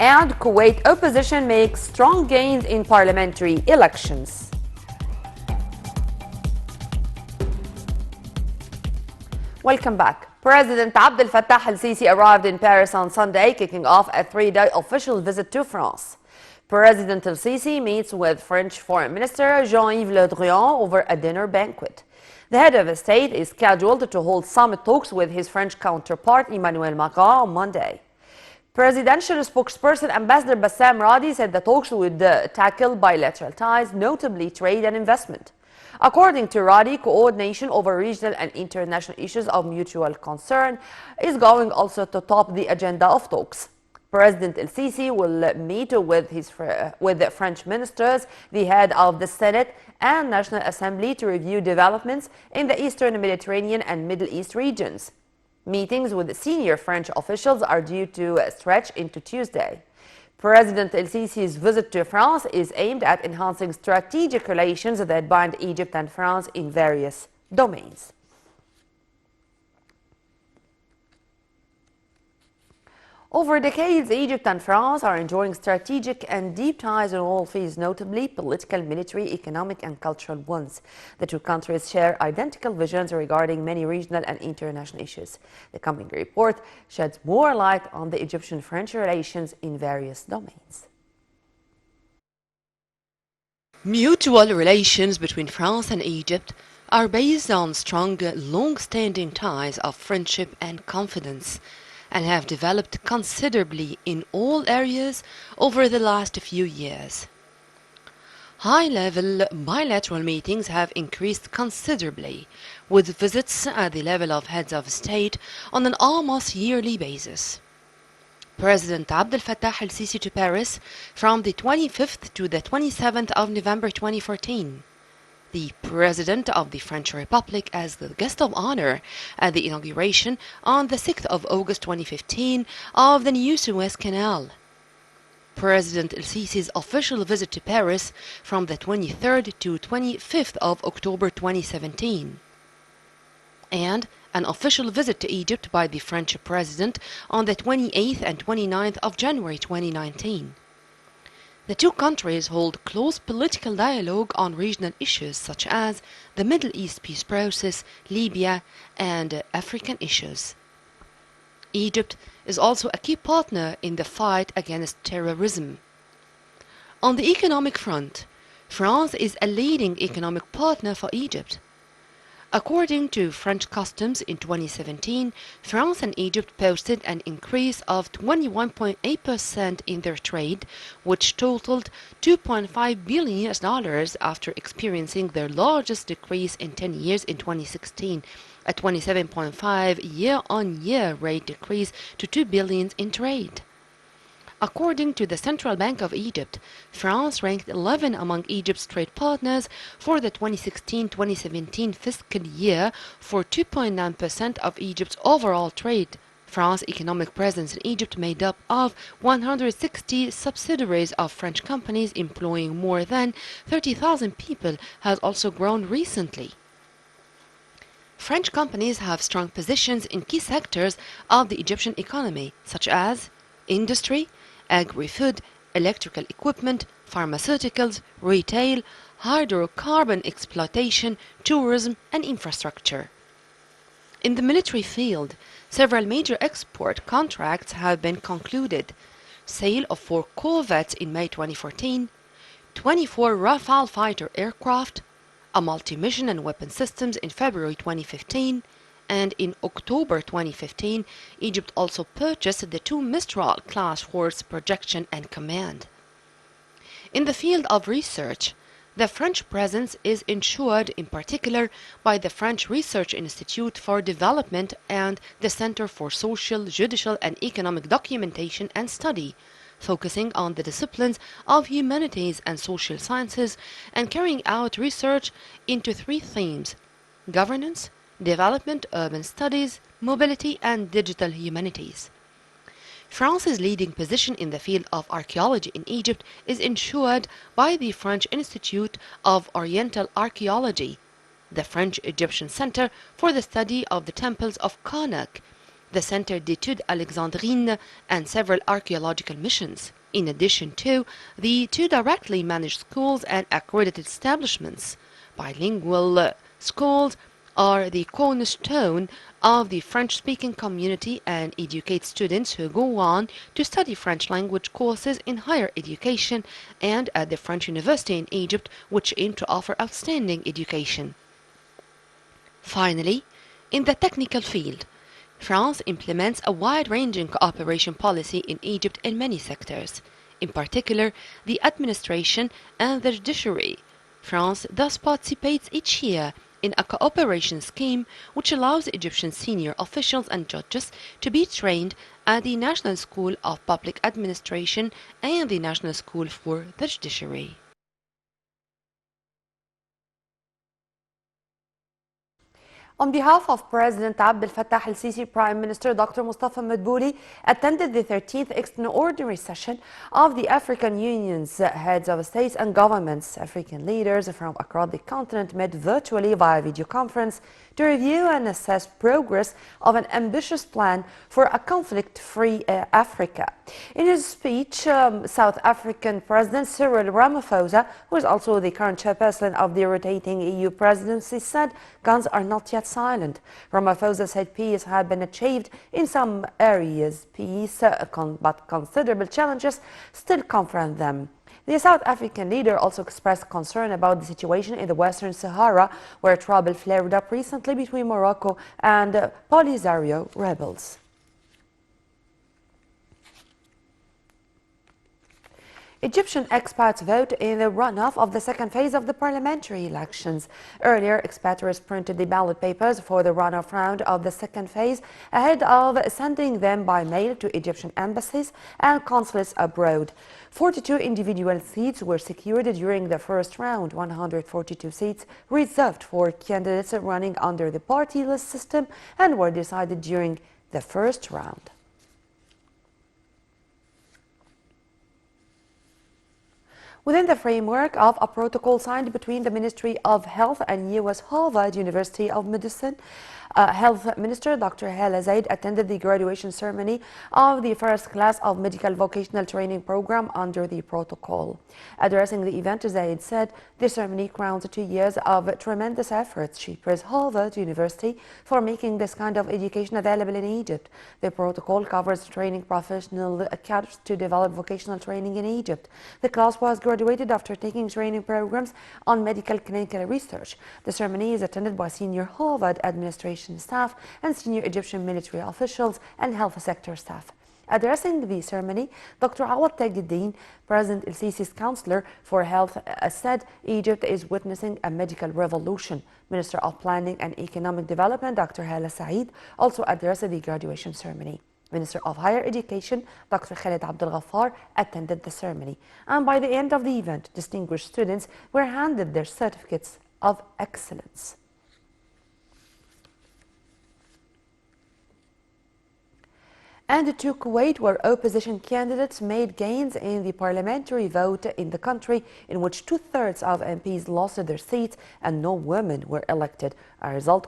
And Kuwait opposition makes strong gains in parliamentary elections. Welcome back. President Abdel Fattah al-Sisi arrived in Paris on Sunday, kicking off a three-day official visit to France. President al-Sisi meets with French Foreign Minister Jean-Yves Le Drian over a dinner banquet. The head of state is scheduled to hold summit talks with his French counterpart Emmanuel Macron on Monday. Presidential spokesperson Ambassador Bassam Radi said the talks would tackle bilateral ties, notably trade and investment. According to Radi, coordination over regional and international issues of mutual concern is going also to top the agenda of talks. President El-Sisi will meet with the French ministers, the head of the Senate and National Assembly to review developments in the Eastern Mediterranean and Middle East regions. Meetings with senior French officials are due to stretch into Tuesday. President El-Sisi's visit to France is aimed at enhancing strategic relations that bind Egypt and France in various domains. Over decades, Egypt and France are enjoying strategic and deep ties in all fields, notably political, military, economic, and cultural ones. The two countries share identical visions regarding many regional and international issues. The coming report sheds more light on the Egyptian-French relations in various domains. Mutual relations between France and Egypt are based on strong, long-standing ties of friendship and confidence, and have developed considerably in all areas over the last few years. High-level bilateral meetings have increased considerably, with visits at the level of heads of state on an almost yearly basis. President Abdel Fattah al-Sisi to Paris from the 25th to the 27th of November 2014. The President of the French Republic as the guest of honor at the inauguration on the 6th of August 2015 of the new Suez Canal. President El-Sisi's official visit to Paris from the 23rd to 25th of October 2017. And an official visit to Egypt by the French President on the 28th and 29th of January 2019. The two countries hold close political dialogue on regional issues such as the Middle East peace process, Libya, and African issues. Egypt is also a key partner in the fight against terrorism. On the economic front, France is a leading economic partner for Egypt. According to French customs in 2017, France and Egypt posted an increase of 21.8% in their trade, which totaled $2.5 billion after experiencing their largest decrease in 10 years in 2016, a 27.5% year-on-year rate decrease to $2 billion in trade. According to the Central Bank of Egypt, France ranked 11 among Egypt's trade partners for the 2016-2017 fiscal year for 2.9% of Egypt's overall trade. France's economic presence in Egypt, made up of 160 subsidiaries of French companies employing more than 30,000 people, has also grown recently. French companies have strong positions in key sectors of the Egyptian economy, such as industry, agri-food, electrical equipment, pharmaceuticals, retail, hydrocarbon exploitation, tourism, and infrastructure. In the military field, several major export contracts have been concluded. Sale of 4 corvettes in May 2014, 24 Rafale fighter aircraft, a multi-mission and weapon systems in February 2015, and in October 2015, Egypt also purchased the 2 Mistral-class force projection and command. In the field of research, the French presence is ensured in particular by the French Research Institute for Development and the Center for Social, Judicial, and Economic Documentation and Study, focusing on the disciplines of humanities and social sciences and carrying out research into 3 themes: governance, development, urban studies, mobility, and digital humanities. France's leading position in the field of archaeology in Egypt is ensured by the French Institute of Oriental Archaeology, the French Egyptian Center for the Study of the Temples of Karnak, the Centre d'études alexandrines, and several archaeological missions, in addition to the two directly managed schools and accredited establishments. Bilingual schools are the cornerstone of the French-speaking community and educate students who go on to study French language courses in higher education and at the French University in Egypt, which aim to offer outstanding education. Finally, in the technical field, France implements a wide-ranging cooperation policy in Egypt in many sectors, in particular the administration and the judiciary. France thus participates each year in a cooperation scheme which allows Egyptian senior officials and judges to be trained at the National School of Public Administration and the National School for the Judiciary. On behalf of President Abdel Fattah el-Sisi, Prime Minister Dr. Mustafa Madbouli attended the 13th extraordinary session of the African Union's heads of states and governments. African leaders from across the continent met virtually via video conference to review and assess progress of an ambitious plan for a conflict-free Africa. In his speech, South African President Cyril Ramaphosa, who is also the current chairperson of the rotating EU presidency, said guns are not yet silent. Ramaphosa said peace had been achieved in some areas, but considerable challenges still confront them. The South African leader also expressed concern about the situation in the Western Sahara, where trouble flared up recently between Morocco and Polisario rebels. Egyptian expats vote in the runoff of the second phase of the parliamentary elections. Earlier, expatriates printed the ballot papers for the runoff round of the second phase ahead of sending them by mail to Egyptian embassies and consulates abroad. 42 individual seats were secured during the first round, 142 seats reserved for candidates running under the party list system and were decided during the first round. Within the framework of a protocol signed between the Ministry of Health and U.S. Harvard University of Medicine, Health Minister Dr. Hala Zaid attended the graduation ceremony of the first class of medical vocational training program under the protocol. Addressing the event, Zaid said the ceremony crowns 2 years of tremendous efforts. She praised Harvard University for making this kind of education available in Egypt. The protocol covers training professional cadres to develop vocational training in Egypt. The class was graduated after taking training programs on medical clinical research. The ceremony is attended by senior Harvard administration staff and senior Egyptian military officials and health sector staff. Addressing the ceremony, Dr. Awad Tajuddin, President el-Sisi's counselor for health, said Egypt is witnessing a medical revolution. Minister of Planning and Economic Development, Dr. Hala Saeed, also addressed the graduation ceremony. Minister of Higher Education, Dr. Khalid Abdel Ghaffar, attended the ceremony. And by the end of the event, distinguished students were handed their certificates of excellence. And to Kuwait, where opposition candidates made gains in the parliamentary vote in the country, in which 2/3 of MPs lost their seats and no women were elected. A result